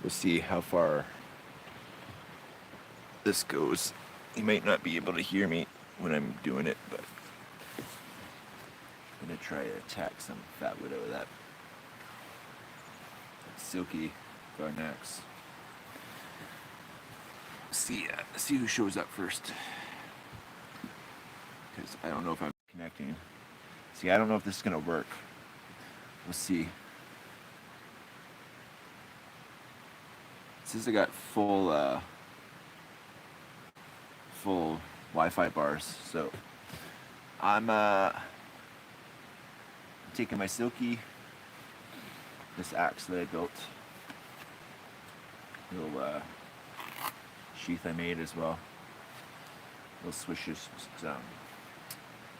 We'll see how far this goes. You might not be able to hear me when I'm doing it, but I'm gonna try to attack some fatwood out of that silky garnax. See who shows up first, because I don't know if I'm connecting. See, I don't know if this is gonna work. We'll see. Since I got full Wi-Fi bars, so I'm taking my silky, this axe that I built, little sheath I made as well, little swishes,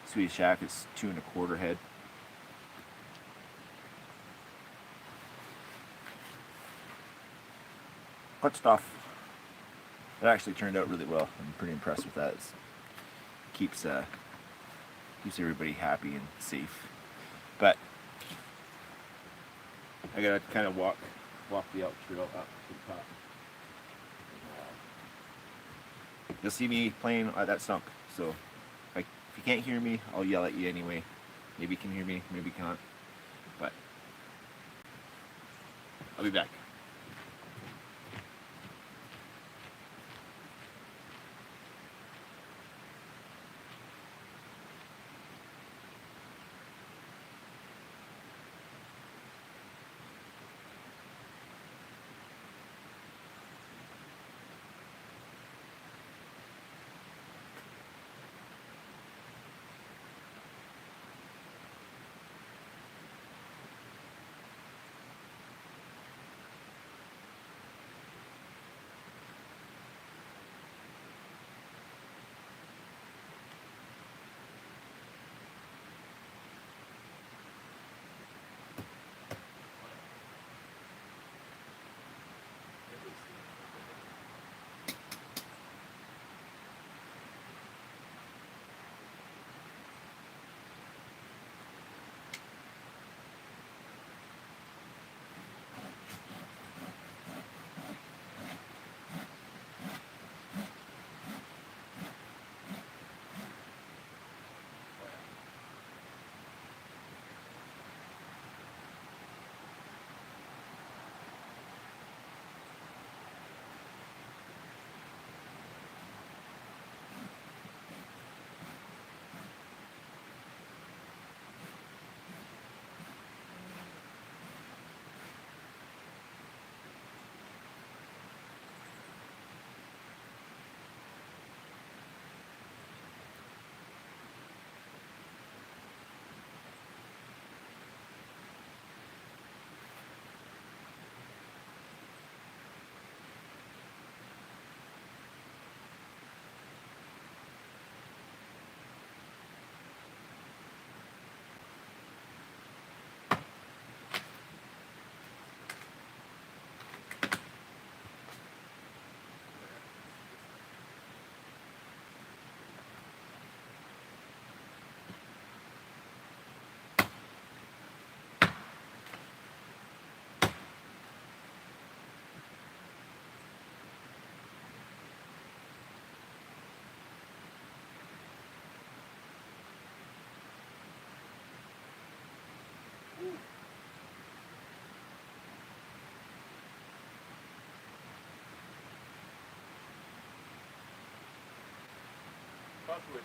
Swedish shack. It's 2 1/4 head. Good stuff. It actually turned out really well. I'm pretty impressed with that. It keeps everybody happy and safe. But I gotta kind of walk the elk trail up to the top. You'll see me playing at that stump. So if you can't hear me, I'll yell at you anyway. Maybe you can hear me, maybe you can't. But I'll be back. Fatwood.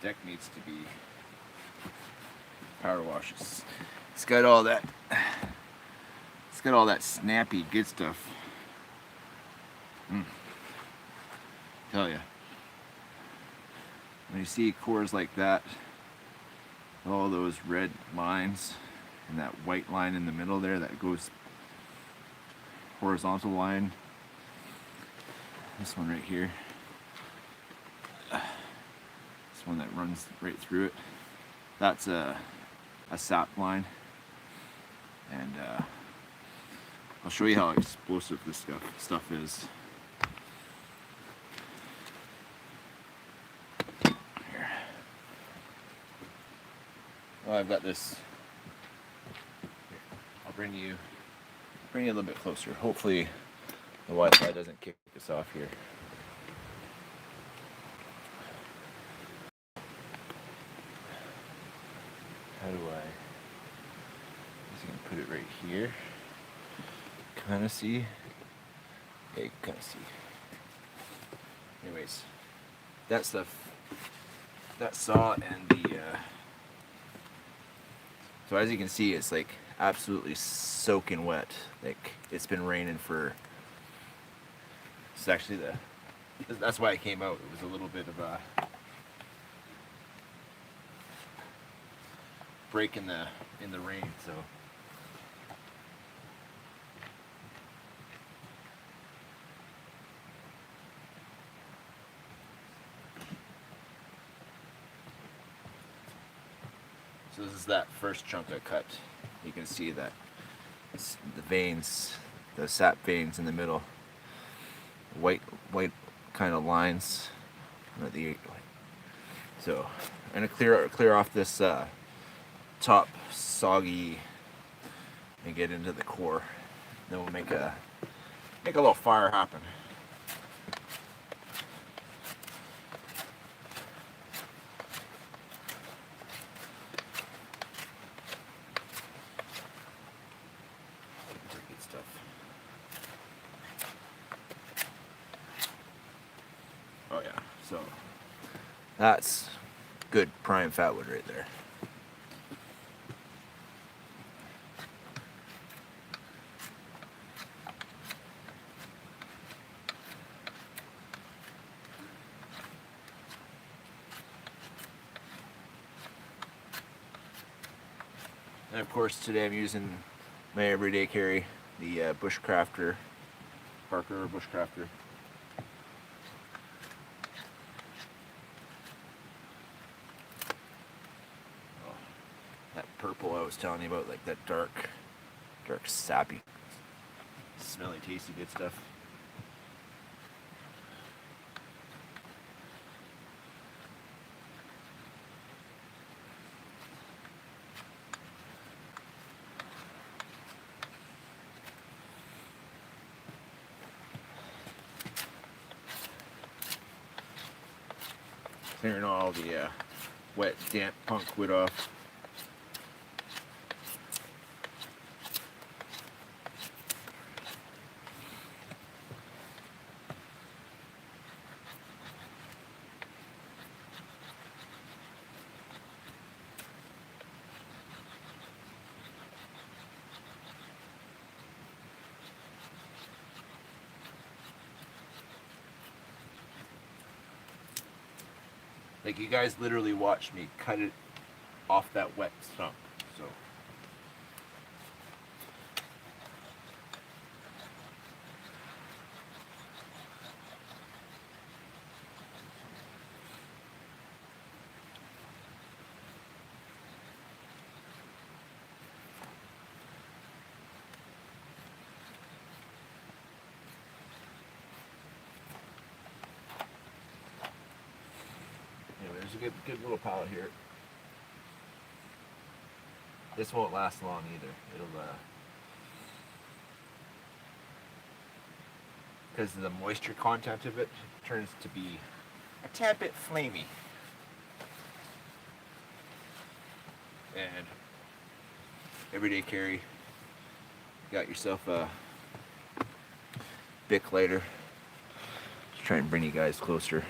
Deck needs to be power washes. It's got all that. It's got all that snappy good stuff. Tell ya. When you see cores like that, all those red lines and that white line in the middle there that goes horizontal line. This one right here. This one that runs right through it. That's a sap line. And I'll show you how explosive this stuff is. Here. Well, I've got this. Here, I'll bring you a little bit closer. Hopefully the Wi-Fi doesn't kick us off here. How do I? Just gonna put it right here. Kind of see. Yeah, you can kind of see. Anyways, that stuff, that saw and the. So as you can see, it's like absolutely soaking wet. Like it's been raining for. It's actually that's why it came out. It was a little bit of a break in the rain. So. So this is that first chunk I cut. You can see that the veins, the sap veins in the middle, white kind of lines. So I'm gonna clear off this top soggy and get into the core. Then we'll make a little fire happen. Oh yeah, so that's good prime fatwood right there. And of course today I'm using my everyday carry, the Bushcrafter, Parker Bushcrafter. That purple I was telling you about, like that dark sappy, smelly, tasty good stuff. Clearing all the wet, damp punk wood off. Like you guys literally watched me cut it off that wet stump, so. There's a good little pallet here. This won't last long either. It'll because of the moisture content of it, turns to be a tad bit flamey. And everyday carry, got yourself a Bic lighter. Just try and bring you guys closer.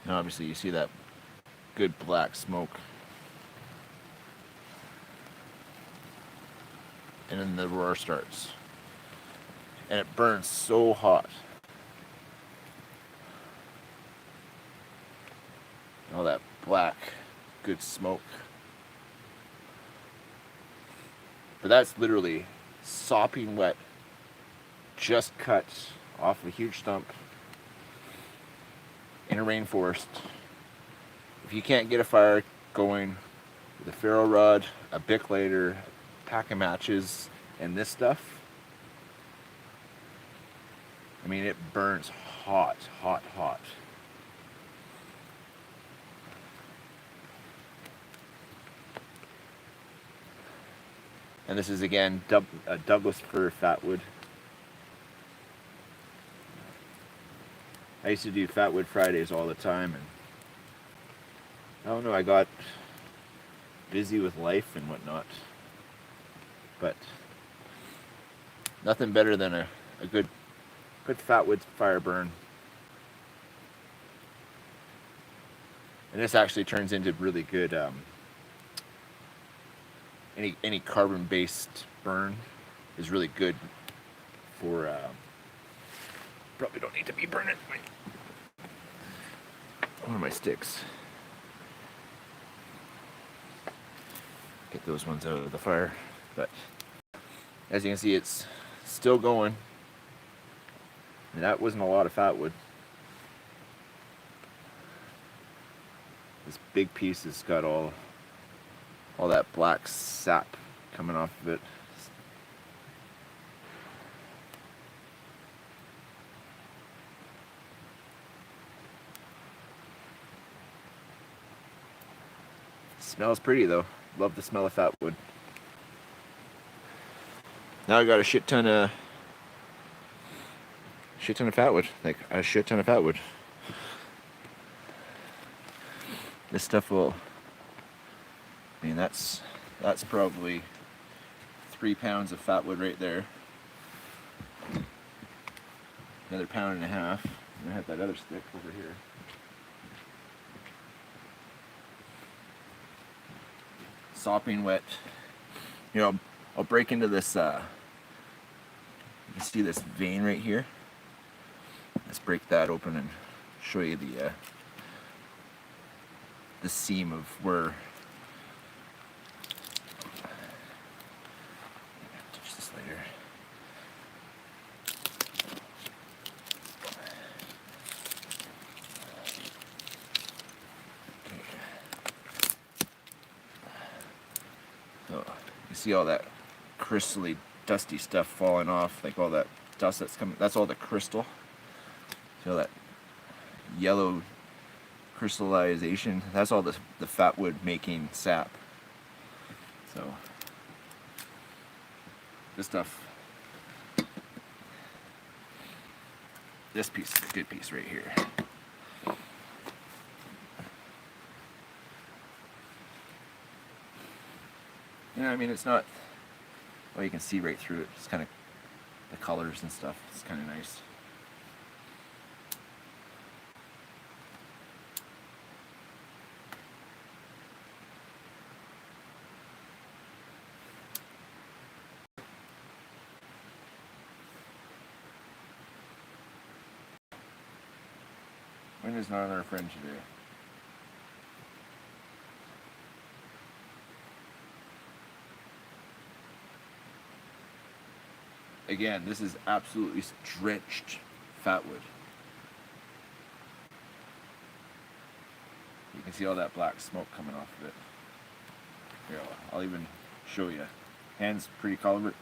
And obviously you see that good black smoke. And then the roar starts. And it burns so hot. All that black, good smoke. But that's literally sopping wet, just cut off a huge stump in a rainforest. If you can't get a fire going with a ferro rod, a Bic lighter, a pack of matches, and this stuff, I mean, it burns hot, hot, hot. And this is again a Douglas fir Fatwood. I used to do Fatwood Fridays all the time, and I don't know, I got busy with life and whatnot. But nothing better than a good Fatwood fire burn. And this actually turns into really good any carbon-based burn is really good for probably don't need to be burning one of my sticks. Get those ones out of the fire. But as you can see, it's still going. And that wasn't a lot of Fatwood. This big piece has got all that black sap coming off of it. Smells pretty though. Love the smell of Fatwood. Now I got a shit ton of Fatwood. Like a shit ton of Fatwood. This stuff will, I mean, that's probably 3 pounds of Fatwood right there. Another 1.5 pounds. And I have that other stick over here. Sopping wet. You know, I'll break into this, you can see this vein right here. Let's break that open and show you the seam of where touch this later. So you see all that crystally dusty stuff falling off, like all that dust that's coming, that's all the crystal. See all that yellow crystallization, that's all the Fatwood making sap. So this stuff, this piece is a good piece right here. Yeah, I mean, it's not, well, you can see right through it. It's kind of the colors and stuff. It's kind of nice. Wind is not our friend today. Again, this is absolutely drenched Fatwood. You can see all that black smoke coming off of it. Here, I'll even show you. Hands pretty color.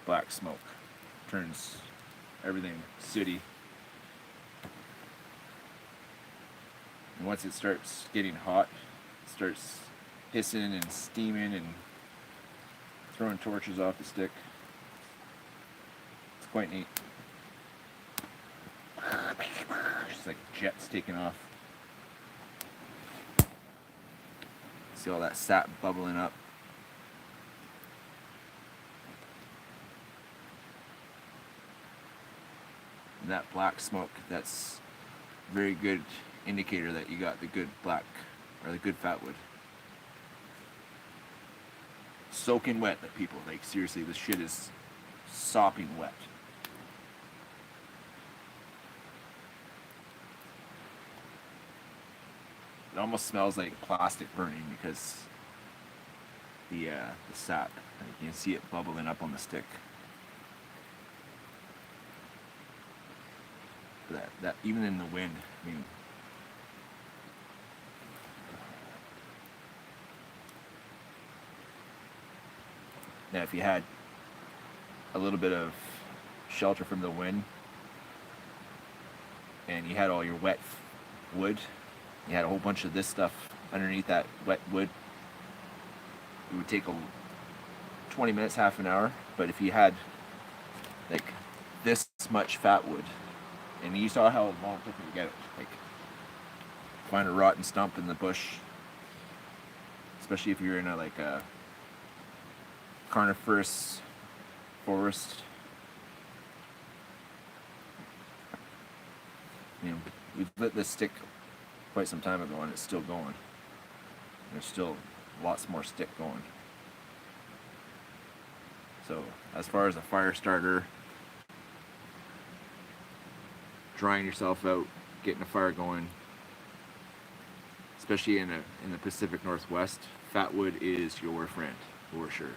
Black smoke turns everything sooty. And once it starts getting hot, it starts hissing and steaming and throwing torches off the stick. It's quite neat. Just like jets taking off. See all that sap bubbling up. And that black smoke, that's very good indicator that you got the good black or the good fatwood. Soaking wet, people. Like seriously, this shit is sopping wet. It almost smells like plastic burning because the sap. You can see it bubbling up on the stick. That even in the wind, I mean. Now, if you had a little bit of shelter from the wind, and you had all your wet wood, you had a whole bunch of this stuff underneath that wet wood, it would take 20 minutes, half an hour. But if you had like this much fat wood, and you saw how long it took me to get it, like find a rotten stump in the bush, especially if you're in a like a coniferous forest. You know, we've lit this stick quite some time ago and it's still going. There's still lots more stick going. So as far as a fire starter, drying yourself out, getting a fire going, especially in the Pacific Northwest, fatwood is your friend for sure.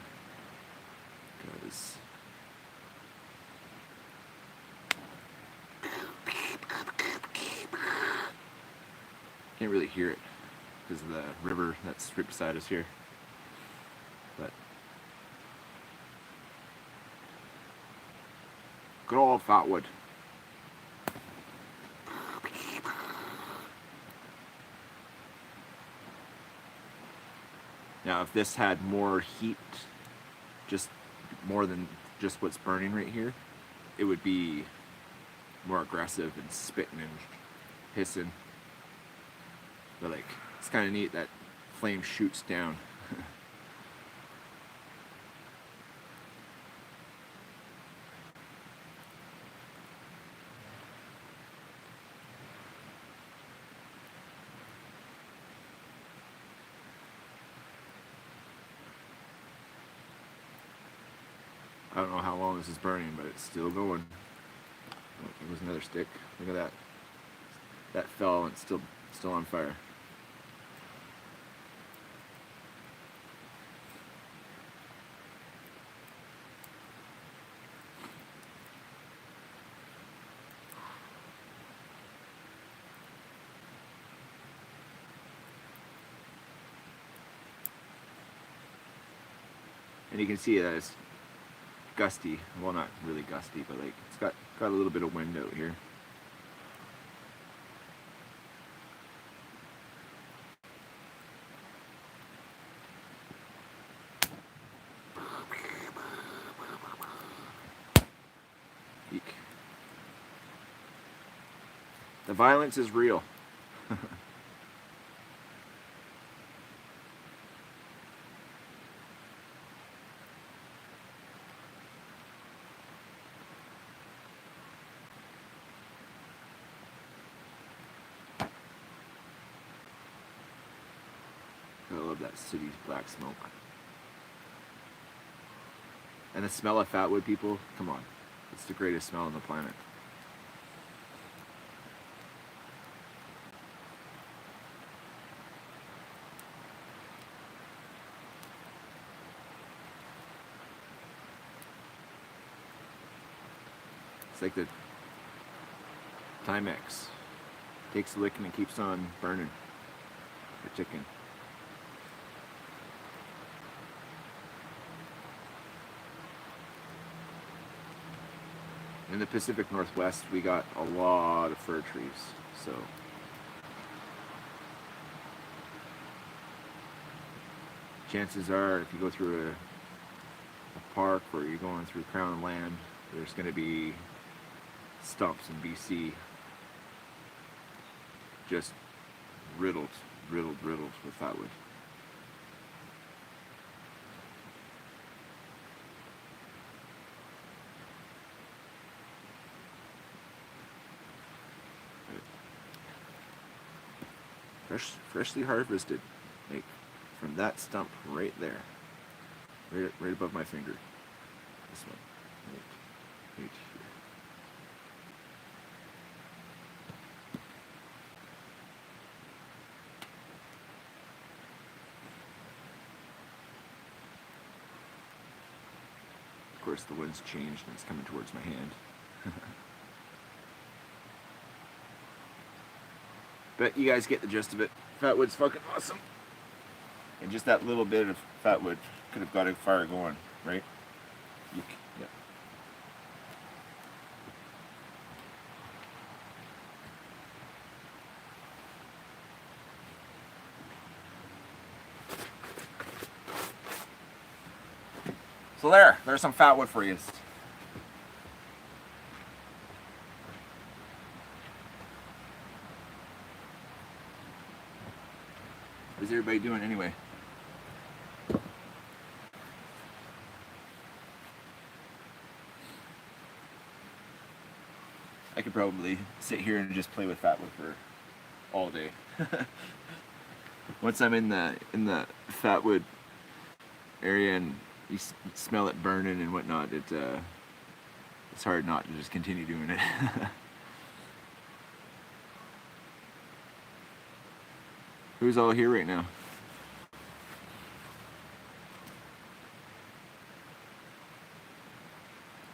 Because can't really hear it because of the river that's right beside us here. But good old fatwood. Now, if this had more heat, just more than just what's burning right here, it would be more aggressive and spitting and hissing. But like, it's kind of neat that flame shoots down. I don't know how long this is burning, but it's still going. Oh, there was another stick. Look at that. That fell and it's still on fire. And you can see that it's gusty. Well, not really gusty, but like it's got a little bit of wind out here. Eek. The violence is real. I love that city's black smoke. And the smell of fatwood, people, come on. It's the greatest smell on the planet. It's like the Timex. Takes a lick and it keeps on burning or ticking. In the Pacific Northwest, we got a lot of fir trees, so chances are if you go through a park or you're going through Crown land, there's going to be stumps in BC just riddled with fatwood. freshly harvested, like from that stump right there, right above my finger. This one, right here. Of course, the wind's changed and it's coming towards my hand. But you guys get the gist of it. Fatwood's fucking awesome. And just that little bit of fatwood could have got a fire going, right? Yeah. So there's some fatwood for you. What's everybody doing anyway? I could probably sit here and just play with fatwood for all day. Once I'm in the fatwood area and you smell it burning and whatnot, it's hard not to just continue doing it. Who's all here right now?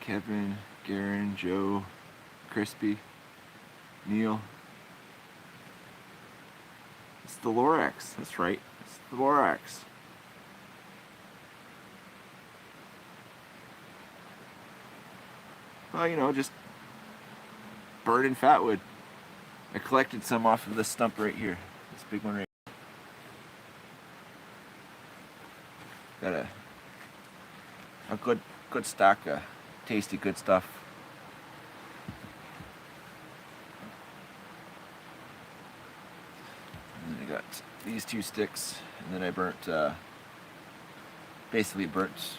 Kevin, Garen, Joe, Crispy, Neil. It's the Lorax, that's right. It's the Lorax. Well, you know, just burning fatwood. I collected some off of this stump right here. This big one right here. Got a good stack of tasty good stuff. And then I got these 2 sticks, and then I burnt, basically burnt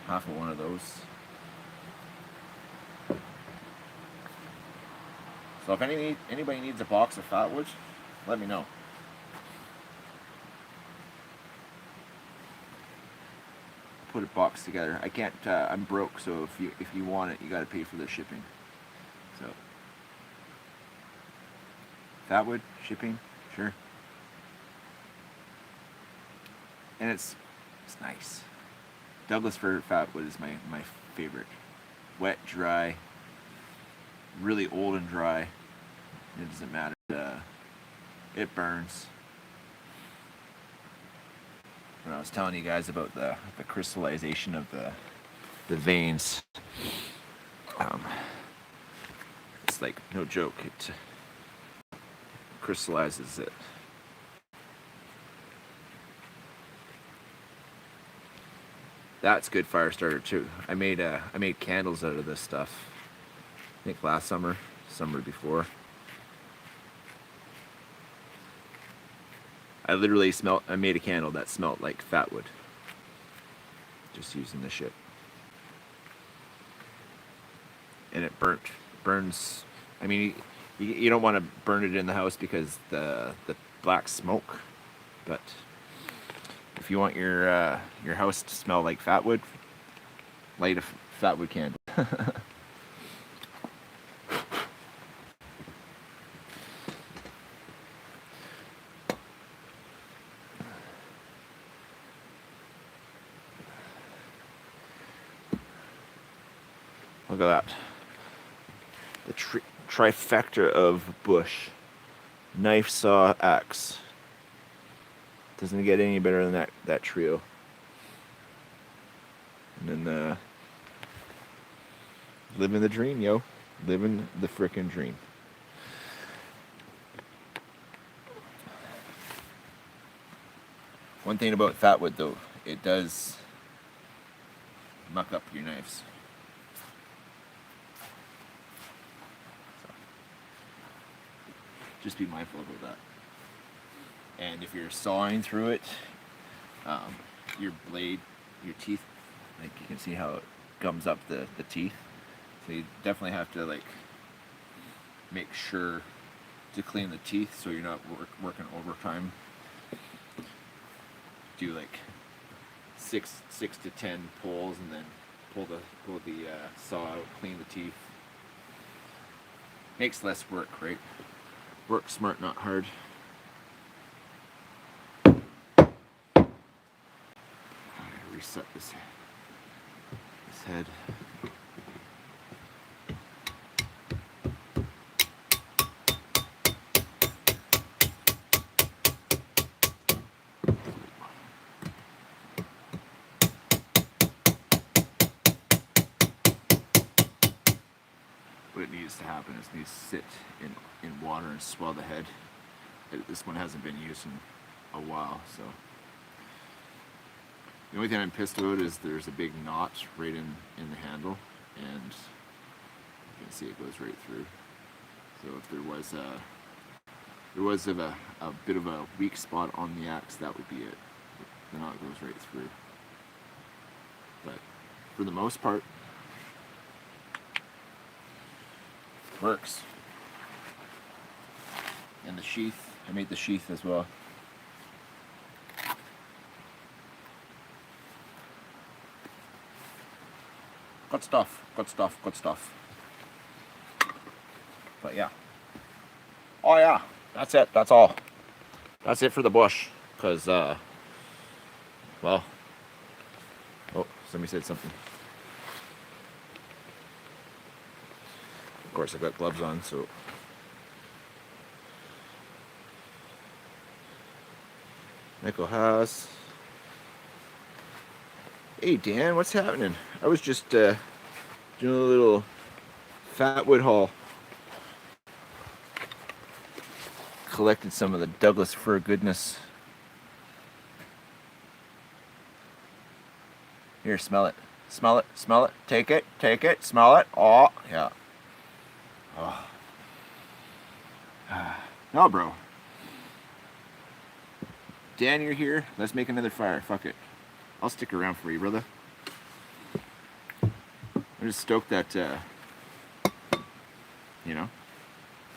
half of one of those. So if anybody needs a box of fatwood, let me know. Put a box together. I can't. I'm broke, so if you want it, you got to pay for the shipping. So fatwood shipping, sure. And it's nice. Douglas fir fatwood is my favorite. Wet, dry, really old and dry. It doesn't matter. It burns. When I was telling you guys about the crystallization of the veins, it's like no joke. It crystallizes it. That's good fire starter too. I made candles out of this stuff. I think last summer before. I made a candle that smelled like fatwood. Just using the shit. And it burns. I mean, you don't want to burn it in the house because the black smoke. But if you want your house to smell like fatwood, light a fatwood candle. Look at that. The trifecta of bush. Knife, saw, axe. Doesn't get any better than that trio. And then living the dream, yo. Living the frickin' dream. One thing about fatwood though, it does muck up your knives. Just be mindful about that. And if you're sawing through it, your blade, your teeth, like you can see how it gums up the teeth. So you definitely have to like make sure to clean the teeth, so you're not working overtime. Do like six to 10 pulls, and then pull the saw out, clean the teeth. Makes less work, right? Work smart, not hard. I gotta reset this head. What it needs to happen is it needs to sit in water and swell the head. This one hasn't been used in a while, so. The only thing I'm pissed about is there's a big knot right in the handle, and you can see it goes right through. So if there was a bit of a weak spot on the axe, that would be it. The knot goes right through. But for the most part, works. And the sheath, I made the sheath as well. Good stuff, good stuff, good stuff. But yeah. Oh yeah, that's it, that's all. That's it for the bush. Because, well, oh, somebody said something. Of course, I've got gloves on, so. Michael Haas. Hey Dan, what's happening? I was just doing a little Fatwood haul. Collected some of the Douglas fir goodness. Here, smell it. Smell it, smell it. Take it, smell it. Oh, yeah. Oh. No, bro. Dan, you're here. Let's make another fire. Fuck it. I'll stick around for you, brother. I'm just stoked that, you know,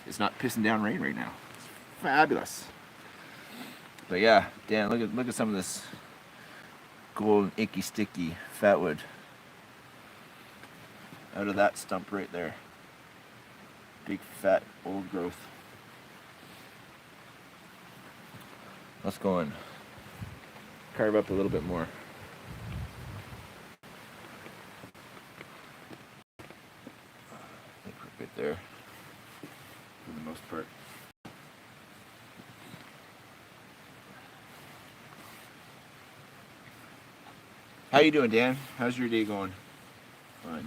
it's not pissing down rain right now. It's fabulous. But yeah, Dan, look at some of this golden, icky, sticky Fatwood out of that stump right there. Big, fat, old growth. Let's go and carve up a little bit more. I think we're good there for the most part. How you doing, Dan? How's your day going? Oh, I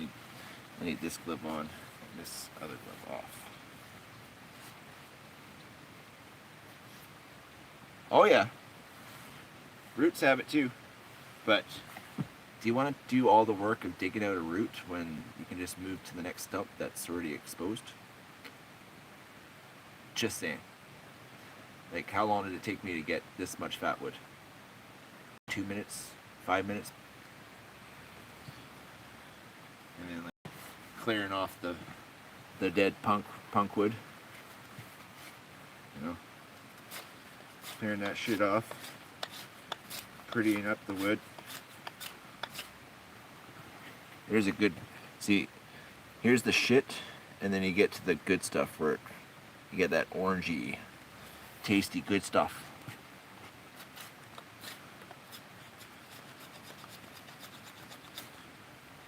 need this glove on and this other glove off. Oh yeah, roots have it too, but do you want to do all the work of digging out a root when you can just move to the next stump that's already exposed? Just saying. Like, how long did it take me to get this much Fatwood? 2 minutes? 5 minutes? And then like clearing off the dead punk wood, you know, clearing that shit off, prettying up the wood. Here's a good, see, here's the shit, and then you get to the good stuff where you get that orangey, tasty good stuff.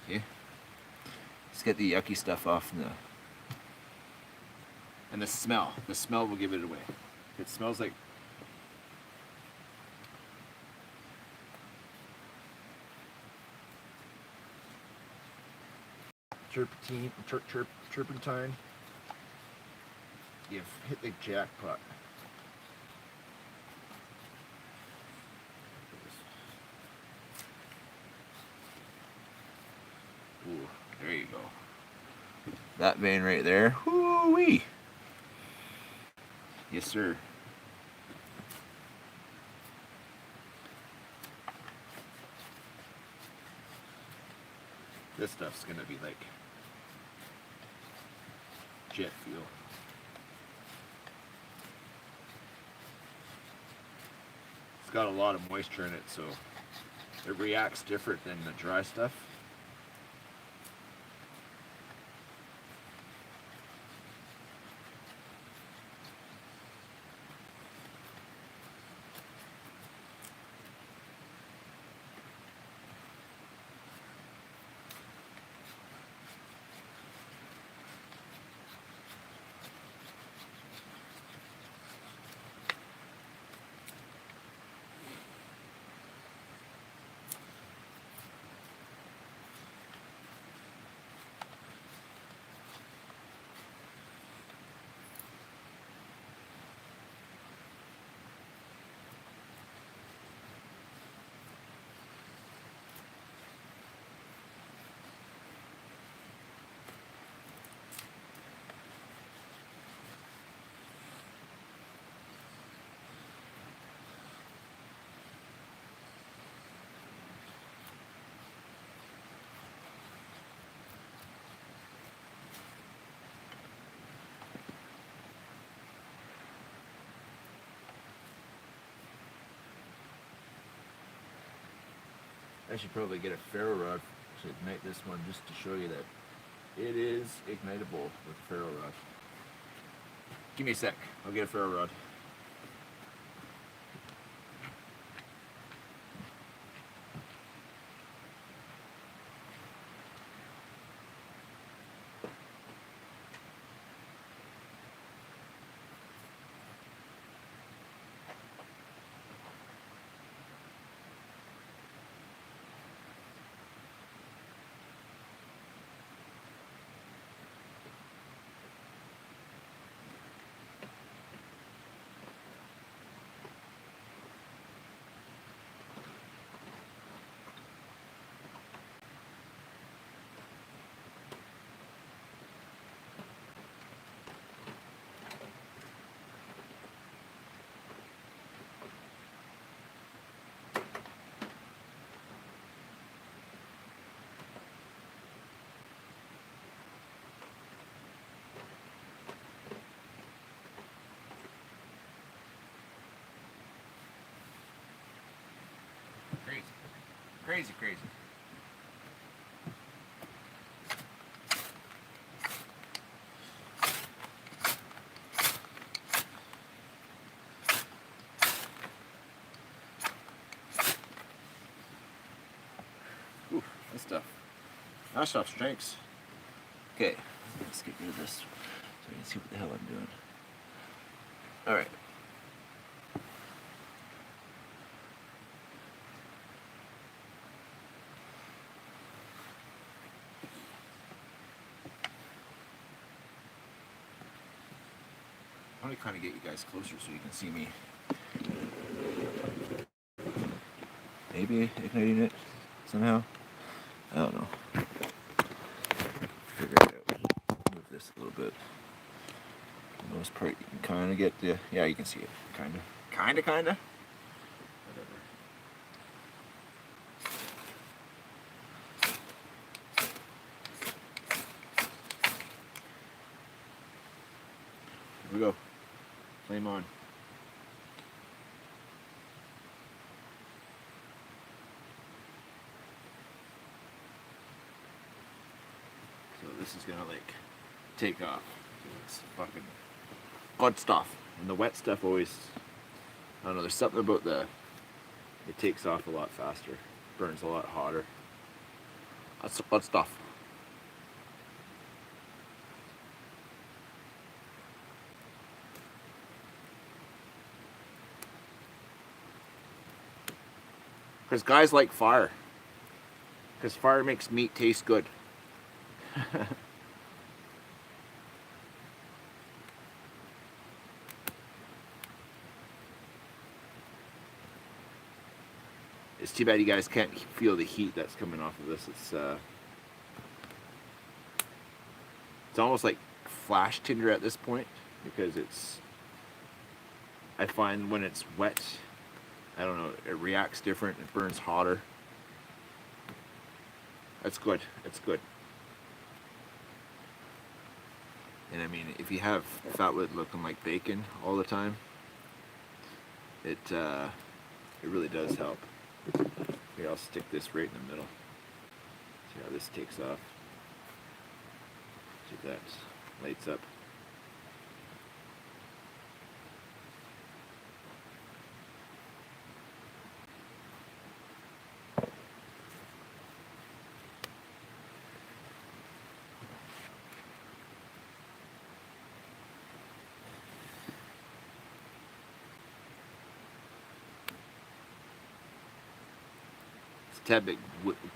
See? Just get the yucky stuff off and the smell. The smell will give it away. It smells like turpentine. You've hit the jackpot. Ooh, there you go. That vein right there. Whoo-wee. Yes, sir. This stuff's gonna be like jet fuel. It's got a lot of moisture in it, so it reacts different than the dry stuff. I should probably get a ferro rod to ignite this one just to show you that it is ignitable with a ferro rod. Give me a sec, I'll get a ferro rod. Crazy. Crazy, crazy. Ooh, that stuff stinks. Okay, let's get rid of this so we can see what the hell I'm doing. Alright. I want to kind of get you guys closer so you can see me. Maybe igniting it somehow. I don't know. Figure it out. Move this a little bit. For the most part, you can kind of get the. Yeah, you can see it. Kind of. Kind of. Whatever. Here we go. Flame on. So this is gonna like take off. It's fucking good stuff. And the wet stuff always, I don't know, there's something about it takes off a lot faster, burns a lot hotter. That's the good stuff. Because guys like fire. Because fire makes meat taste good. It's too bad you guys can't feel the heat that's coming off of this. It's almost like flash tinder at this point, because I find when it's wet, I don't know, it reacts different, it burns hotter. That's good, it's good. And I mean, if you have Fatwood looking like bacon all the time, It really does help. Here, I'll stick this right in the middle. See how this takes off. See if that lights up. It's a tad bit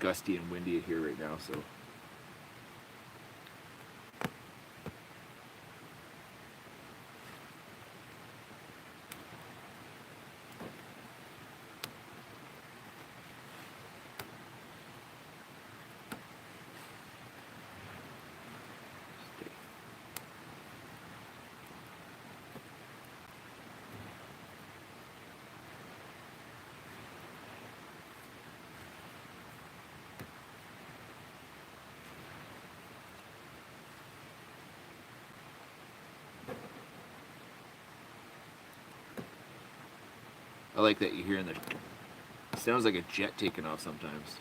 gusty and windy here right now, so. I like that you hear in the. It sounds like a jet taking off sometimes.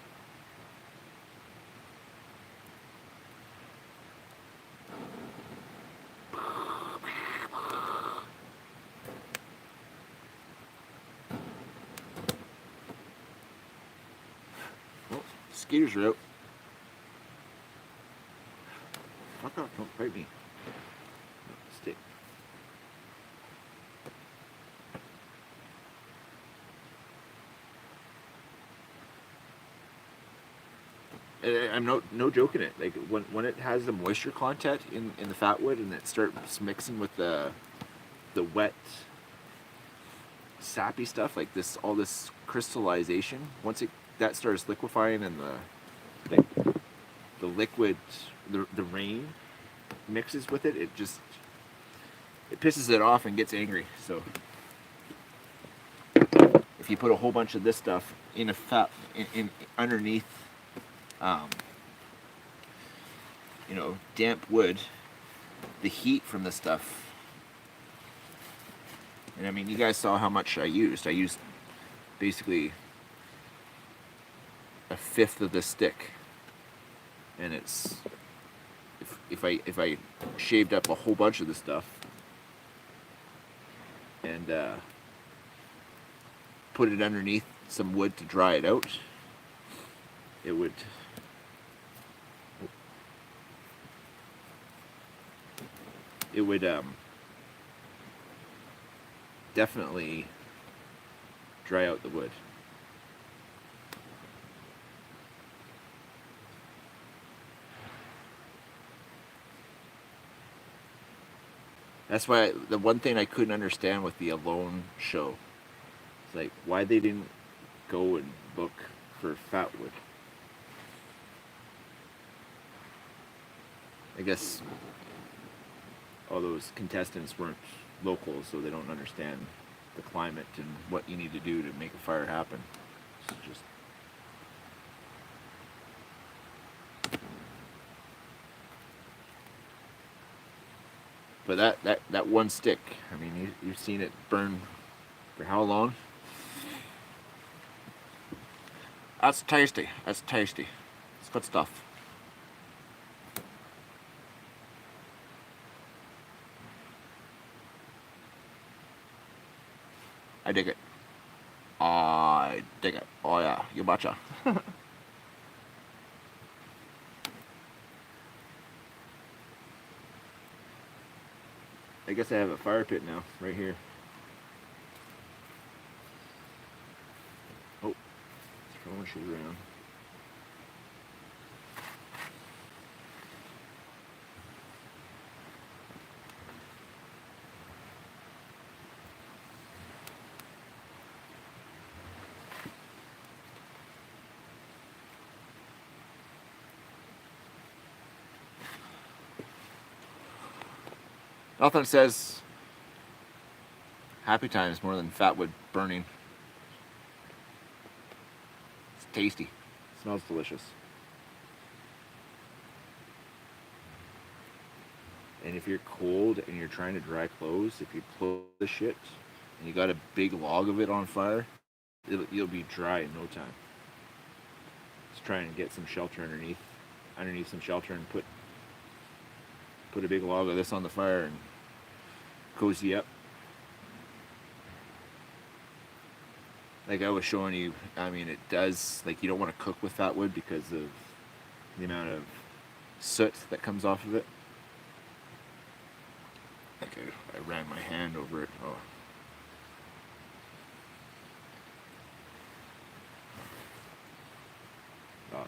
Oh, skaters are out. Fuck off, don't bite me. Stick. I'm no joking it. Like when it has the moisture content in the fatwood and it starts mixing with the wet sappy stuff, like this all this crystallization, once that starts liquefying and the liquid the rain mixes with it, it pisses it off and gets angry. So if you put a whole bunch of this stuff in a in underneath damp wood, the heat from the stuff, and I mean, you guys saw how much I used. I used basically a fifth of this stick, and it's if I shaved up a whole bunch of the stuff and put it underneath some wood to dry it out, it would definitely dry out the wood. That's why the one thing I couldn't understand with the Alone show is like why they didn't go and book for Fatwood. I guess all those contestants weren't local, so they don't understand the climate and what you need to do to make a fire happen. It's just but that one stick, I mean, you've seen it burn for how long? That's tasty. That's tasty. It's good stuff. I dig it. I dig it. Oh yeah, you betcha. I guess I have a fire pit now, right here. Oh, it's throwing shit around. Nothing says happy times more than fatwood burning. It's tasty. It smells delicious. And if you're cold and you're trying to dry clothes, if you close the shit and you got a big log of it on fire, you'll be dry in no time. Just try and get some shelter underneath some shelter, and put a big log of this on the fire and cozy up. Like I was showing you, I mean, it does, like, you don't want to cook with Fatwood because of the amount of soot that comes off of it. Like I ran my hand over it. Oh. Oh,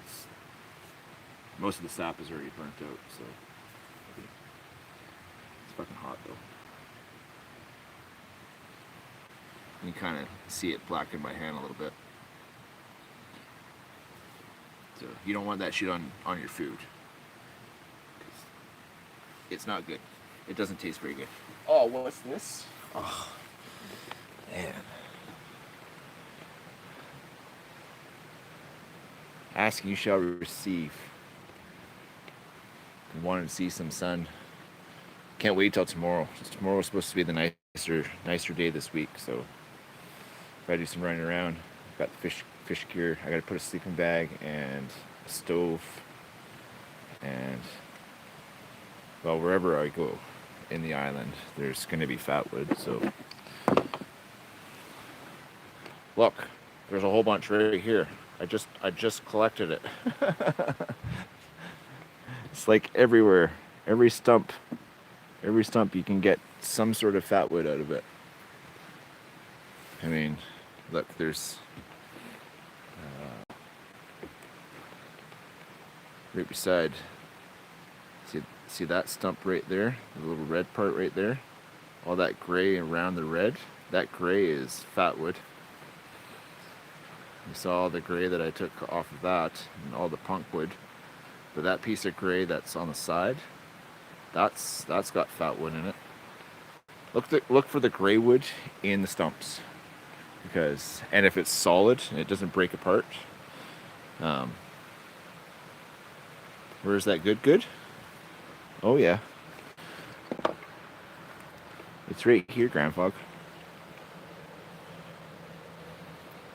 most of the sap is already burnt out, so it's fucking hot though. You can kind of see it blacken my hand a little bit. So you don't want that shit on your food. It's not good. It doesn't taste very good. Oh, what's this? Oh, man. Ask, you shall receive. I wanted to see some sun. Can't wait till tomorrow. Tomorrow's supposed to be the nicer day this week, so if I do some running around, I've got the fish gear. I got to put a sleeping bag and a stove, and well, wherever I go in the island, there's going to be Fatwood. So look, there's a whole bunch right here. I just collected it. It's like everywhere, every stump you can get some sort of Fatwood out of it. I mean, look, there's right beside. See that stump right there, the little red part right there, all that gray around the red. That gray is Fatwood. You saw all the gray that I took off of that, and all the punkwood. But that piece of gray that's on the side, that's got Fatwood in it. Look for the gray wood in the stumps, and if it's solid and it doesn't break apart. Where's that good? Oh yeah, it's right here, Grandfog.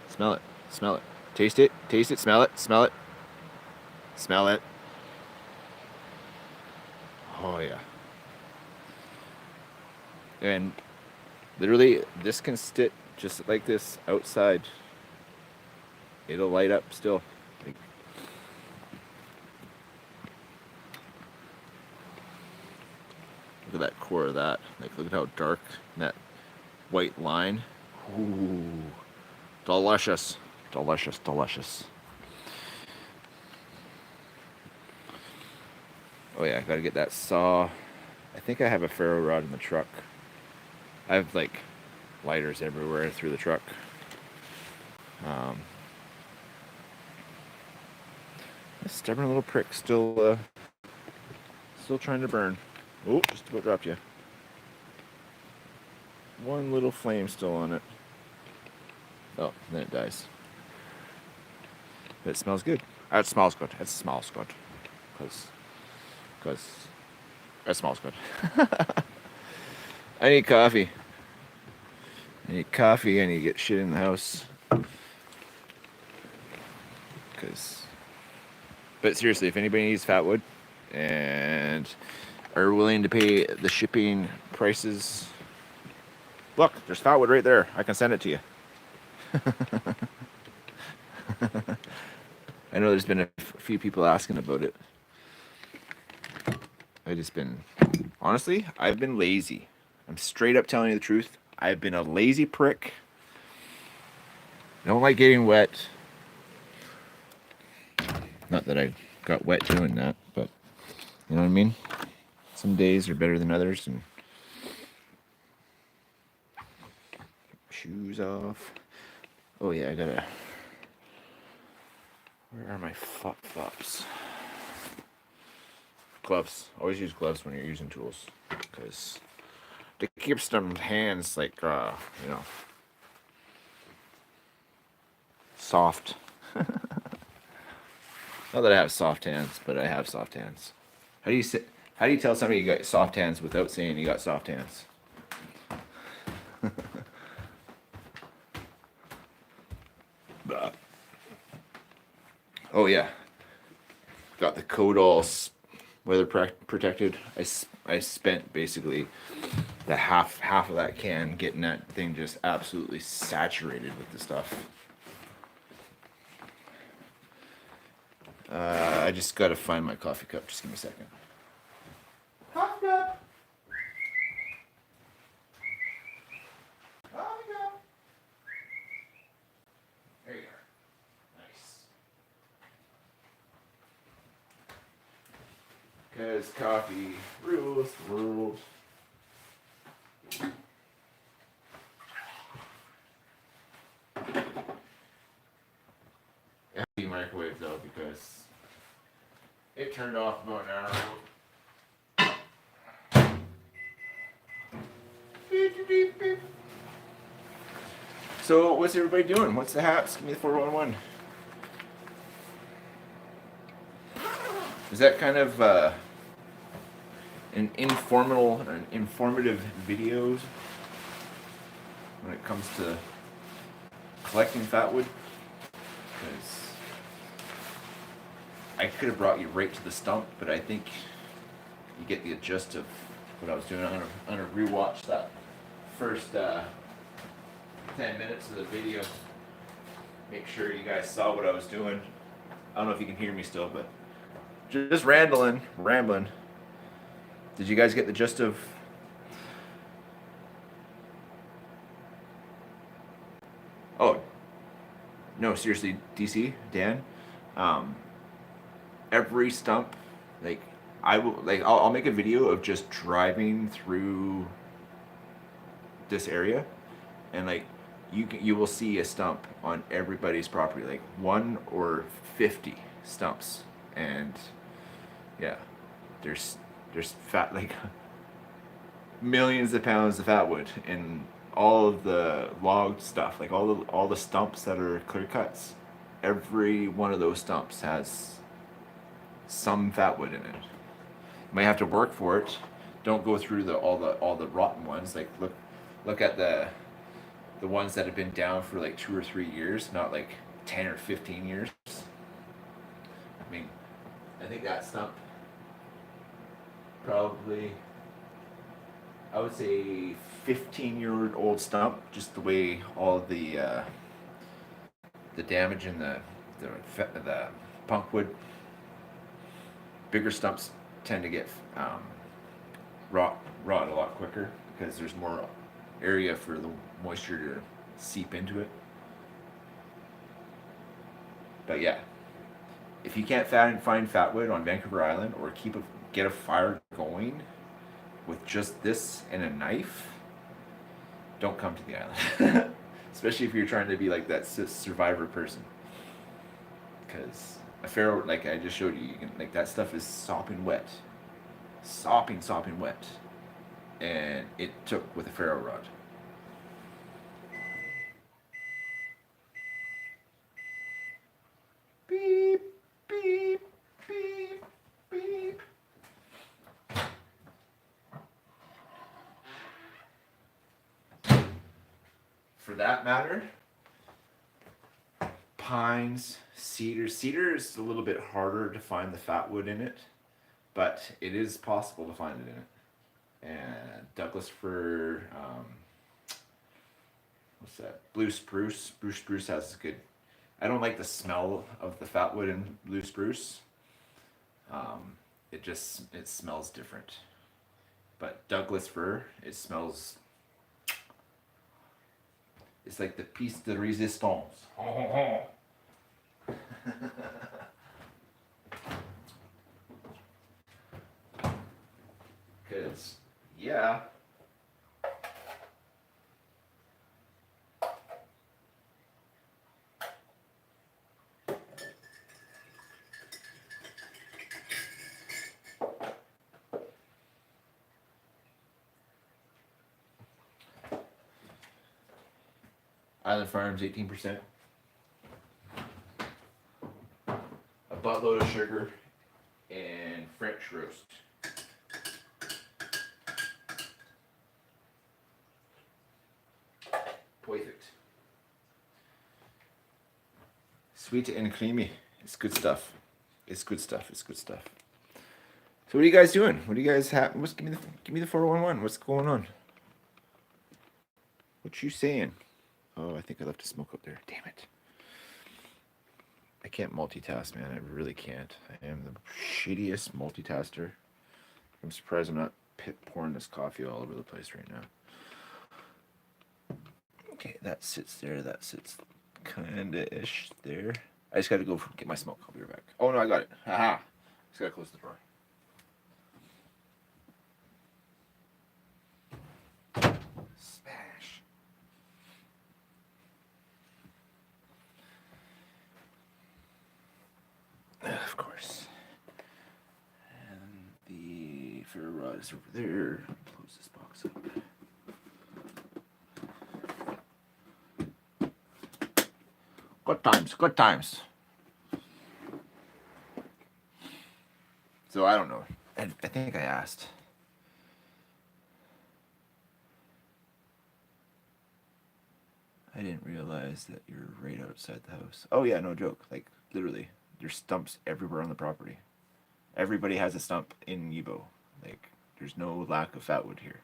Smell it. Smell it. Taste it. Taste it. Smell it. Smell it. Smell it. Oh yeah. And literally, this can sit just like this outside. It'll light up still. Like, look at that core of that. Like, look at how dark that white line. Ooh, delicious. Delicious, delicious. Oh yeah, I gotta get that saw. I think I have a ferro rod in the truck. I have like lighters everywhere through the truck. This stubborn little prick still trying to burn. Oh, just about dropped you. One little flame still on it. Oh, then it dies. But it smells good. It smells good. It smells good. Because it smells good. I need coffee. I need to get shit in the house. But seriously, if anybody needs Fatwood and are willing to pay the shipping prices, look, there's Fatwood right there. I can send it to you. I know there's been a few people asking about it. Honestly, I've been lazy. I'm straight up telling you the truth. I've been a lazy prick. I don't like getting wet. Not that I got wet doing that, but you know what I mean? Some days are better than others, and shoes off. Oh yeah, where are my flops? Gloves. Always use gloves when you're using tools, because it keeps them hands like, soft. Not that I have soft hands, but I have soft hands. How do you tell somebody you got soft hands without saying you got soft hands? Oh yeah, got the coat all weather protected. I spent basically the half of that can getting that thing just absolutely saturated with the stuff. I just gotta find my coffee cup. Just give me a second. Coffee cup. Coffee cup. There you are. Nice. Because coffee rules the world. It has to be microwave though because it turned off about an hour ago. So what's everybody doing? What's the haps? Give me the 411. Is that kind of an informative videos when it comes to collecting Fatwood? Because I could have brought you right to the stump, but I think you get the gist of what I was doing. I'm gonna rewatch that first 10 minutes of the video. Make sure you guys saw what I was doing. I don't know if you can hear me still, but just rambling. Did you guys get the gist of? Oh, no, seriously, DC, Dan. Every stump, like I'll make a video of just driving through this area, and like you will see a stump on everybody's property, like 1 or 50 stumps, and yeah, there's fat, like millions of pounds of fatwood in all of the logged stuff, like all the stumps that are clear cuts. Every one of those stumps has some fatwood in it. You might have to work for it. Don't go through all the rotten ones. Like look at the ones that have been down for like 2 or 3 years, not like 10 or 15 years. I mean, I think that stump probably, I would say 15-year-old stump, just the way all the damage in the punkwood. Bigger stumps tend to get rot a lot quicker because there's more area for the moisture to seep into it. But yeah, if you can't find fatwood on Vancouver Island or get a fire going with just this and a knife, don't come to the island. Especially if you're trying to be like that survivor person. Because a ferro, like I just showed you, like that stuff is sopping wet. Sopping wet. And it took with a ferro rod. Beep, beep, beep, beep. For that matter, pines, cedars. Cedar is a little bit harder to find the fatwood in it, but it is possible to find it in it. And Douglas fir, what's that? Blue spruce. Blue spruce has good. I don't like the smell of the fatwood in blue spruce. It smells different. But Douglas fir, it smells. It's like the piece de resistance. Because, yeah. Island Farms 18%. A buttload of sugar and French roast. Perfect. Sweet and creamy. It's good stuff. It's good stuff. It's good stuff. So what are you guys doing? What do you guys have? Give me the 411. What's going on? What you saying? Oh, I think I left a smoke up there. Damn it. I can't multitask, man. I really can't. I am the shittiest multitasker. I'm surprised I'm not pouring this coffee all over the place right now. Okay, that sits there. That sits kinda-ish there. I just gotta go get my smoke. I'll be right back. Oh, no, I got it. Haha. Just gotta close the door. Smash. Of course. And the ferro rod is over there. Close this box up. Good times, good times. So I don't know. I think I asked. I didn't realize that you're right outside the house. Oh yeah, no joke. Like literally, there's stumps everywhere on the property. Everybody has a stump in Yibo. Like there's no lack of fatwood here.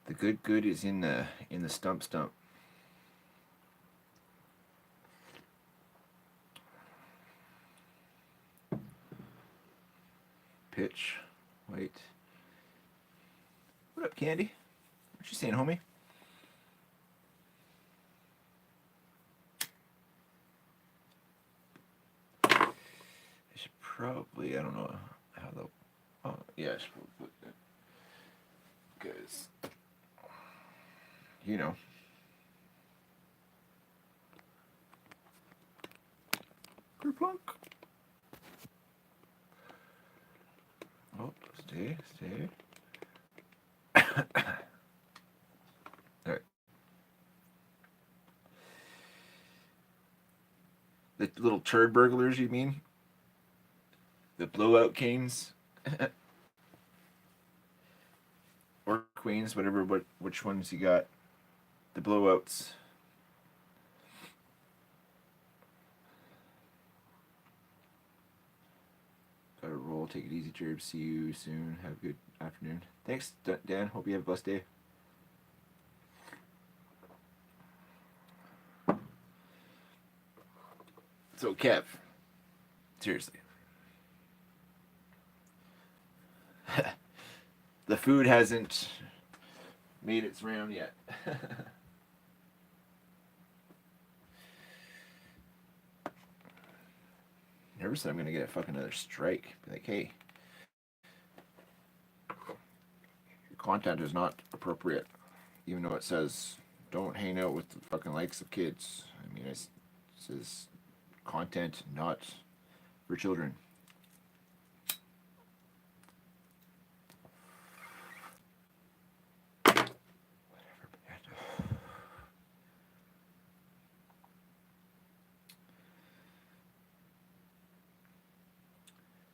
The good is in the stump. Pitch, wait. What up, Candy? What you saying, homie? I should probably, I don't know how the, oh yeah, I should probably put that. Because, you know. Kerplunk. Oh, stay. Alright. The little turd burglars, you mean? The blowout canes? Or queens, whatever, which ones you got? The blowouts. Gotta roll. Take it easy, Jerb. See you soon. Have a good afternoon. Thanks, Dan. Hope you have a blessed day. So, Kev, seriously. The food hasn't made its round yet. Nervous that I'm gonna get a fucking another strike. Be like, hey, your content is not appropriate, even though it says don't hang out with the fucking likes of kids. I mean, it says content not for children.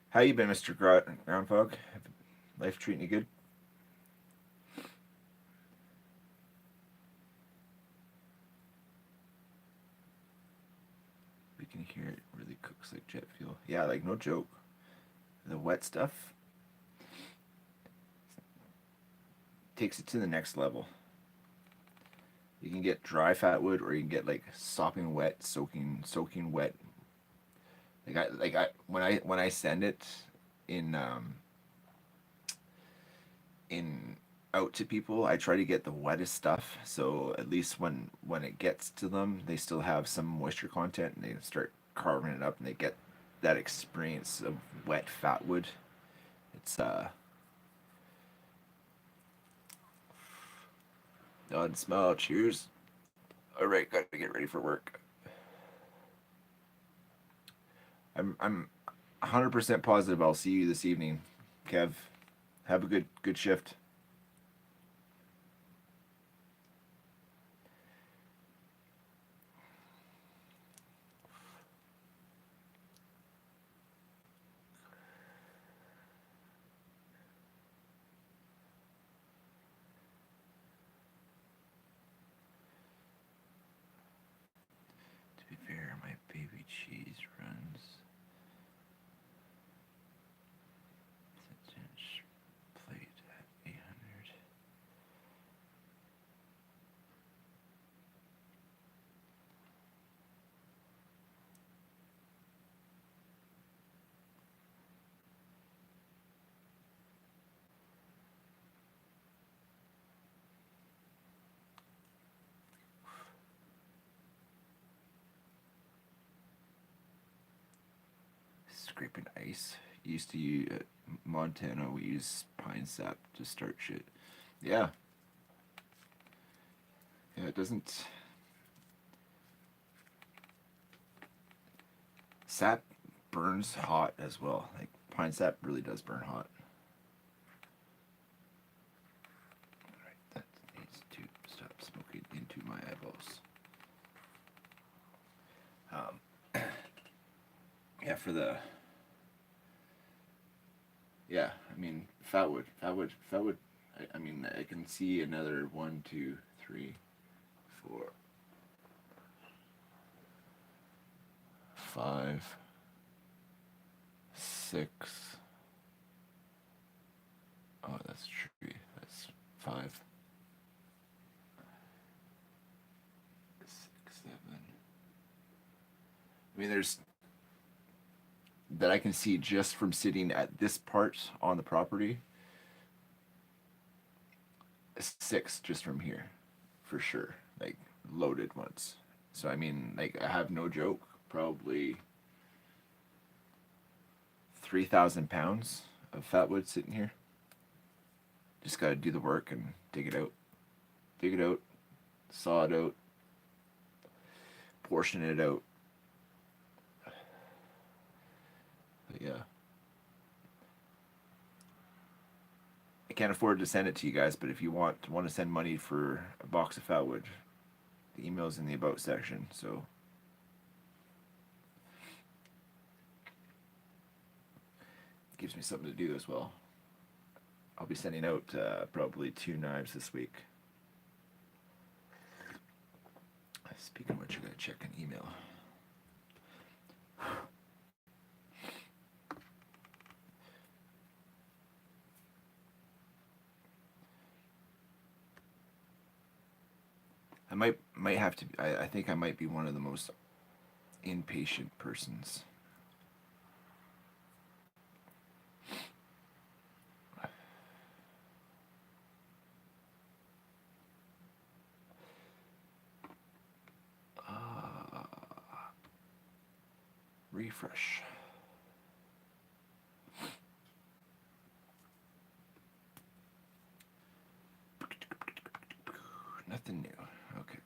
How you been, Mr. Groundhog? Life treating you good? We can hear it really cooks like jet fuel. Yeah, like no joke. The wet stuff takes it to the next level. You can get dry fatwood, or you can get like sopping wet, soaking wet. When I send it in out to people, I try to get the wettest stuff, so at least when it gets to them, they still have some moisture content, and they start carving it up, and they get that experience of wet fatwood. It's done smell. Cheers. All right, gotta get ready for work. I'm 100% positive I'll see you this evening, Kev. Have a good shift. scraping ice. Used to use Montana. We use pine sap to start shit. Yeah. Yeah, it doesn't. Sap burns hot as well. Like pine sap really does burn hot. Alright, that needs to stop smoking into my eyeballs. Yeah, for the. Yeah, I mean, Fatwood. I mean, I can see another 1, 2, 3, 4, 5, 6. Oh, that's tree. That's 5, 6, 7. I mean, there's that I can see just from sitting at this part on the property. 6 just from here, for sure. Like loaded ones. So I mean, like I have no joke. Probably 3,000 pounds of Fatwood sitting here. Just gotta do the work and dig it out. Dig it out, saw it out, portion it out. But yeah. I can't afford to send it to you guys, but if you want to send money for a box of Fatwood, the email's in the about section, so it gives me something to do as well. I'll be sending out probably 2 knives this week. Speaking of which, I gotta check an email. I might have to. I think I might be one of the most impatient persons. Refresh. Nothing new. Okay.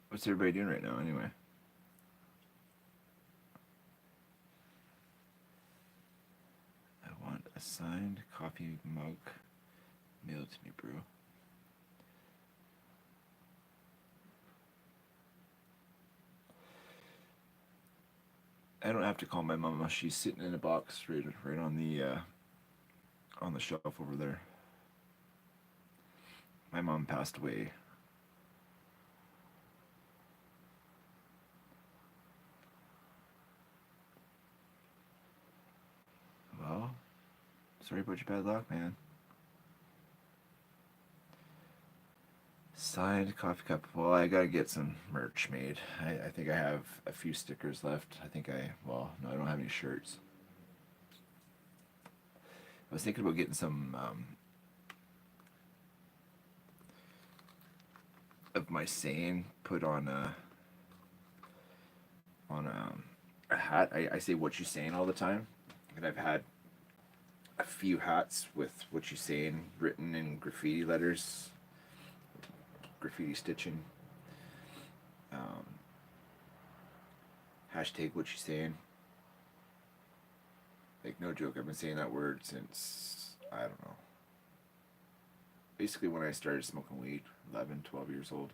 What's everybody doing right now, anyway? I want a signed coffee mug mailed to me, bro. I don't have to call my mama. She's sitting in a box right on the shelf over there. My mom passed away. Well, sorry about your bad luck, man. Signed coffee cup. Well, I gotta get some merch made. I think I have a few stickers left. Well, no, I don't have any shirts. I was thinking about getting some of my saying put on a hat. I say what you saying all the time, and I've had a few hats with what you saying written in graffiti letters, graffiti stitching. Hashtag what you saying. Like, no joke, I've been saying that word since, I don't know, basically when I started smoking weed, 11, 12 years old.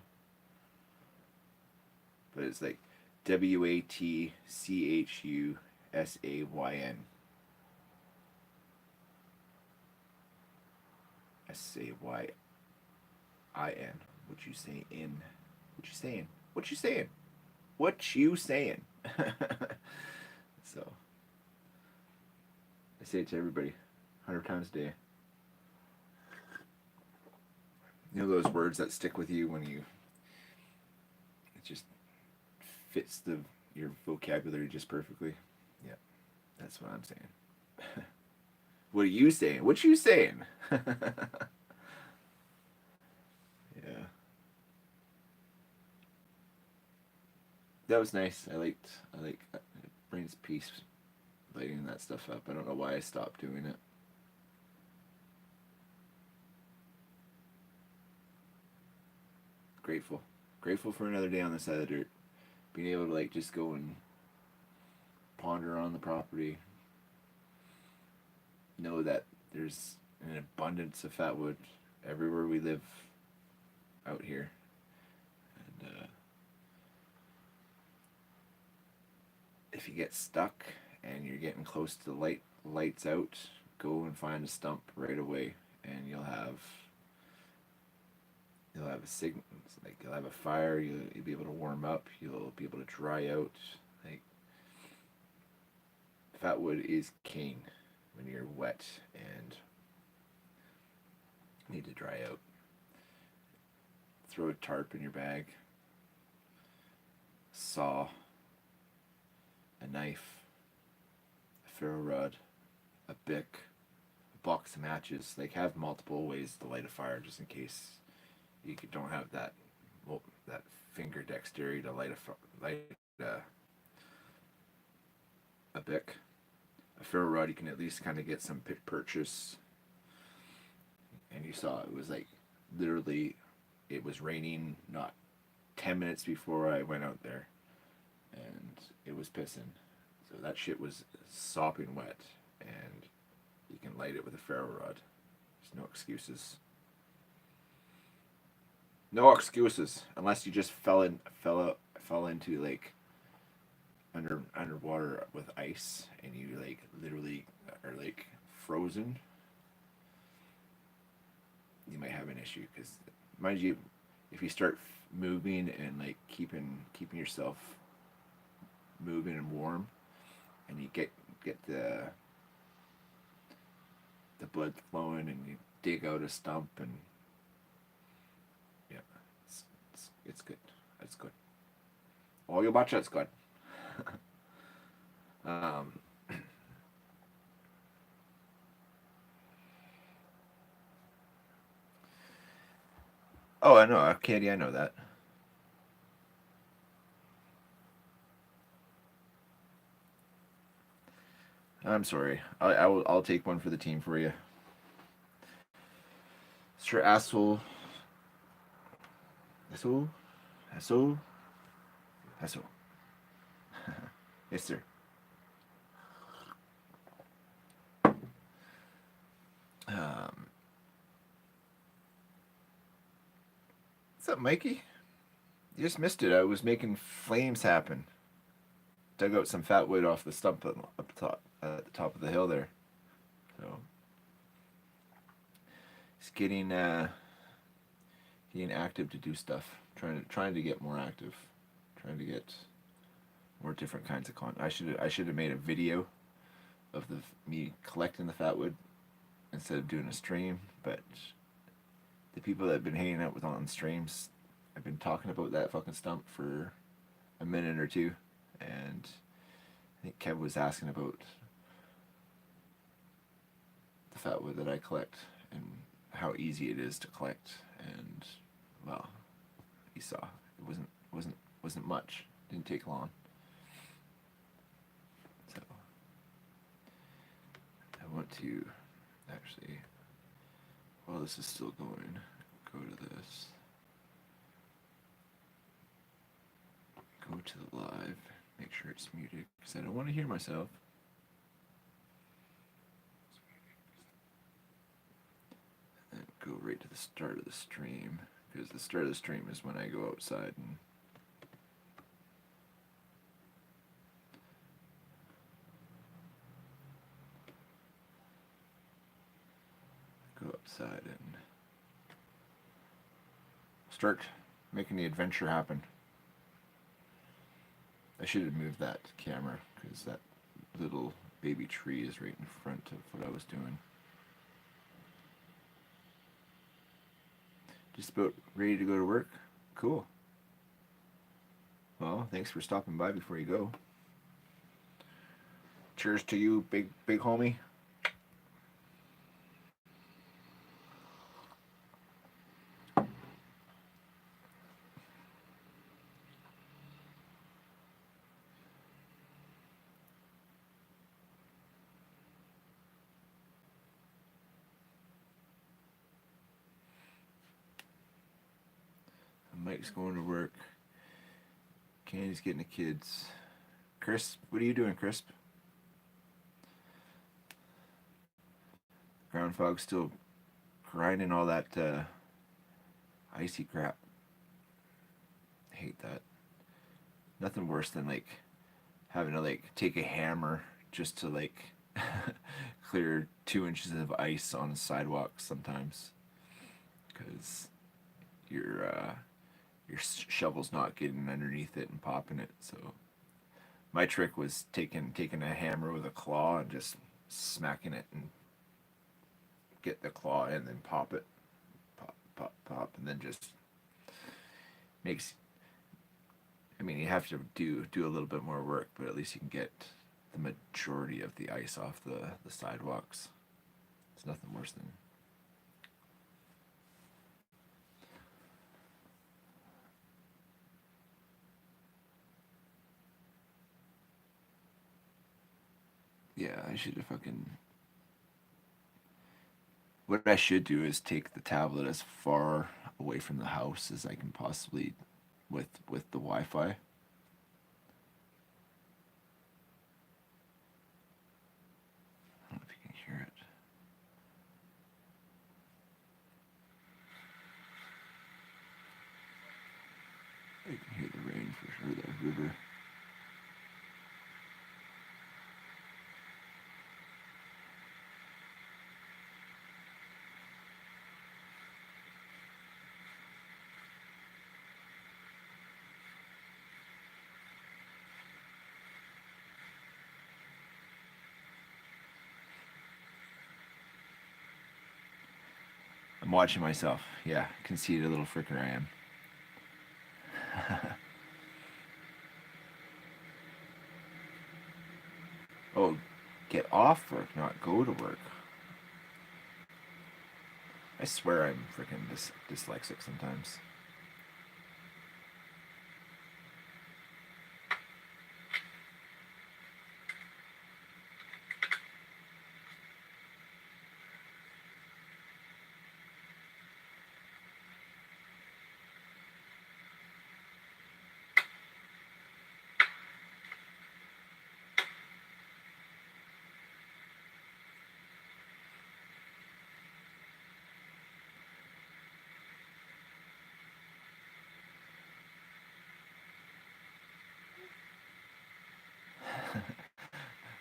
But it's like WATCHUSAYN. SAYIN. What you saying? What you saying? What you saying? What you saying? So I say it to everybody 100 times a day. You know those words that stick with you when it just fits your vocabulary just perfectly? Yeah, that's what I'm saying. What are you saying? What you saying? That was nice. I like it brings peace lighting that stuff up. I don't know why I stopped doing it. Grateful. Grateful for another day on the side of the dirt. Being able to like just go and ponder on the property. Know that there's an abundance of fatwood everywhere we live out here. And if you get stuck and you're getting close to the lights out, go and find a stump right away, and you'll have a signal. Like you'll have a fire. You'll be able to warm up. You'll be able to dry out. Like fatwood is king when you're wet and need to dry out. Throw a tarp in your bag. Saw. A knife. A ferro rod. A bic. A box of matches. Like have multiple ways to light a fire just in case you don't have that finger dexterity to light a bic. A ferro rod, you can at least kind of get some purchase. And you saw it was like literally, it was raining not 10 minutes before I went out there, and it was pissing. So that shit was sopping wet, and you can light it with a ferro rod. There's no excuses. No excuses unless you just fell into like underwater with ice and you like literally are like frozen. You might have an issue because, mind you, if you start moving and like keeping yourself moving and warm, and you get the blood flowing and you dig out a stump and yeah, it's good. It's good. All your batcha, it's good. um, oh, I know, Katie. I know that. I'm sorry. I'll take one for the team for you. Sure, asshole. Asshole. Asshole. Asshole. Yes, sir. Um, what's up, Mikey? You just missed it. I was making flames happen. Dug out some fat wood off the stump up top at the top of the hill there. So it's getting active to do stuff. Trying to get more active. Trying to get more different kinds of content. I should have made a video of me collecting the fat wood instead of doing a stream, but the people that have been hanging out with on streams, I've been talking about that fucking stump for a minute or two, and I think Kev was asking about the fat wood that I collect and how easy it is to collect, and well, you saw it wasn't much. Didn't take long. So I want to actually, while this is still going, go to this. Go to the live, make sure it's muted, because I don't want to hear myself. And then go right to the start of the stream, because the start of the stream is when I go outside and start making the adventure happen. I should have moved that camera because that little baby tree is right in front of what I was doing. Just about ready to go to work? Cool. Well, thanks for stopping by before you go. Cheers to you, big homie. Mike's going to work. Candy's getting the kids. Crisp, what are you doing, Crisp? Groundhog's still grinding all that icy crap. I hate that. Nothing worse than like having to like take a hammer just to like clear 2 inches of ice on the sidewalk sometimes, because your shovel's not getting underneath it and popping it. So my trick was taking a hammer with a claw and just smacking it and get the claw in and then pop it, pop, pop, pop, and then just makes. I mean, you have to do a little bit more work, but at least you can get the majority of the ice off the sidewalks. It's nothing worse than. Yeah, I should have fucking. What I should do is take the tablet as far away from the house as I can possibly with the Wi-Fi. I don't know if you can hear it. I can hear the rain for sure, the river. I'm watching myself. Yeah, conceited little fricker I am. Oh, get off work, not go to work. I swear I'm freaking dyslexic sometimes.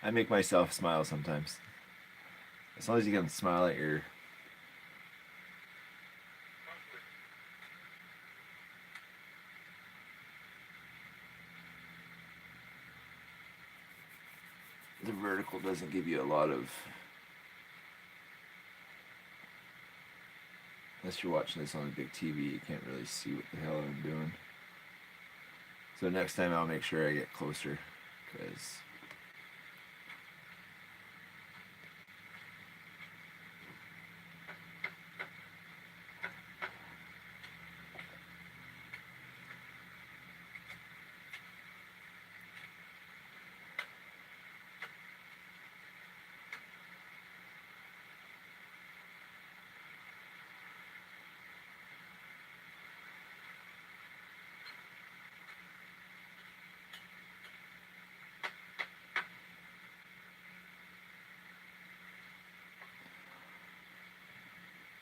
I make myself smile sometimes. As long as you can smile at your. The vertical doesn't give you a lot of. Unless you're watching this on a big TV, you can't really see what the hell I'm doing. So next time I'll make sure I get closer, because.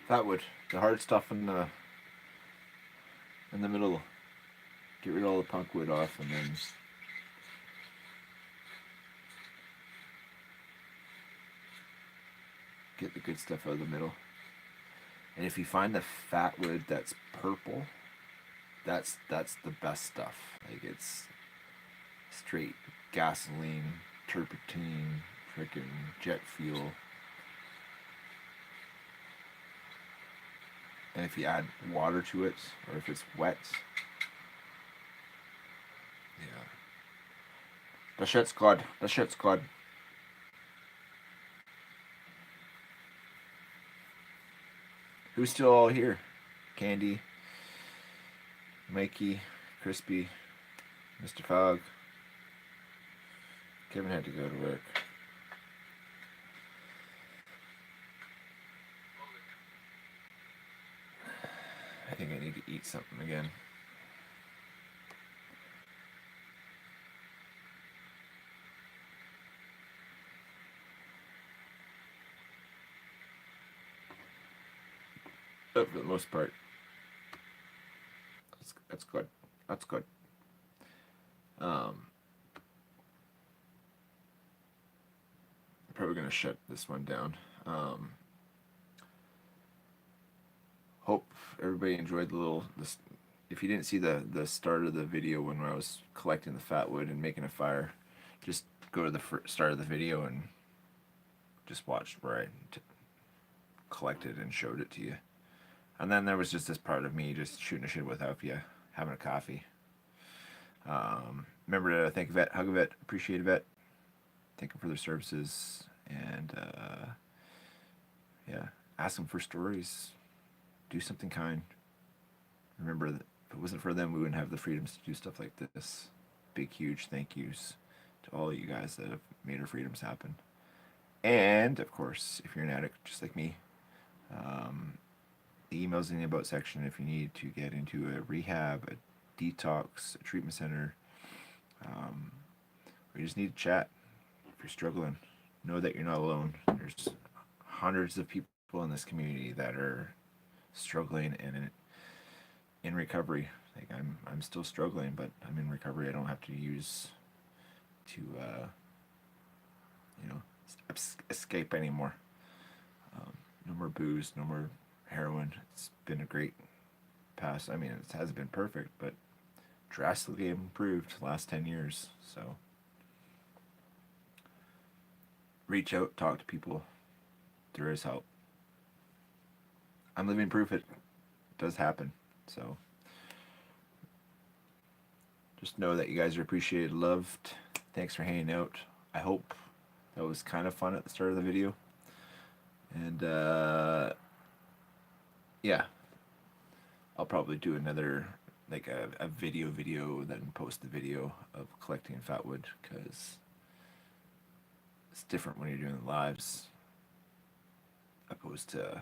Fatwood, the hard stuff in the middle. Get rid of all the punk wood off, and then get the good stuff out of the middle. And if you find the fat wood that's purple, that's the best stuff. Like, it's straight gasoline, turpentine, freaking jet fuel. And if you add water to it, or if it's wet, yeah. The shit's good. The shit's good. Who's still all here? Candy, Mikey, Crispy, Mr. Fogg. Kevin had to go to work. I think I need to eat something again. But for the most part, that's good. That's good. Probably gonna shut this one down. Hope everybody enjoyed the little this. If you didn't see the start of the video when I was collecting the fatwood and making a fire, just go to the start of the video and just watch where I collected and showed it to you. And then there was just this part of me just shooting a shit without you, having a coffee. Remember to thank Vet, hug a Vet, appreciate a Vet, thank them for their services, and yeah, ask them for stories. Do something kind. Remember that if it wasn't for them, we wouldn't have the freedoms to do stuff like this. Big, huge thank yous to all of you guys that have made our freedoms happen. And, of course, if you're an addict just like me, the email's in the About section if you need to get into a rehab, a detox, a treatment center, or you just need to chat. If you're struggling, know that you're not alone. There's hundreds of people in this community that are struggling and in recovery. Like I'm still struggling, but I'm in recovery. I don't have to use to escape anymore. No more booze, no more heroin. It's been a great past. I mean, it hasn't been perfect, but drastically improved the last 10 years. So reach out, talk to people. There is help. I'm living proof it does happen. So just know that you guys are appreciated, loved. Thanks for hanging out. I hope that was kind of fun at the start of the video. And yeah, I'll probably do another, like a video, then post the video of collecting fatwood, because it's different when you're doing the lives opposed to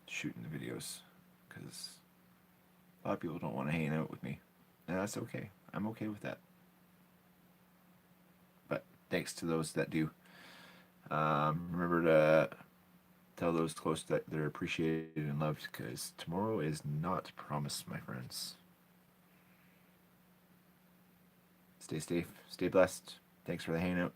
shooting the videos, because a lot of people don't want to hang out with me, and that's okay. I'm okay with that. But thanks to those that do. Remember to tell those close that they're appreciated and loved, because tomorrow is not promised, my friends. Stay safe, stay blessed. Thanks for the hangout.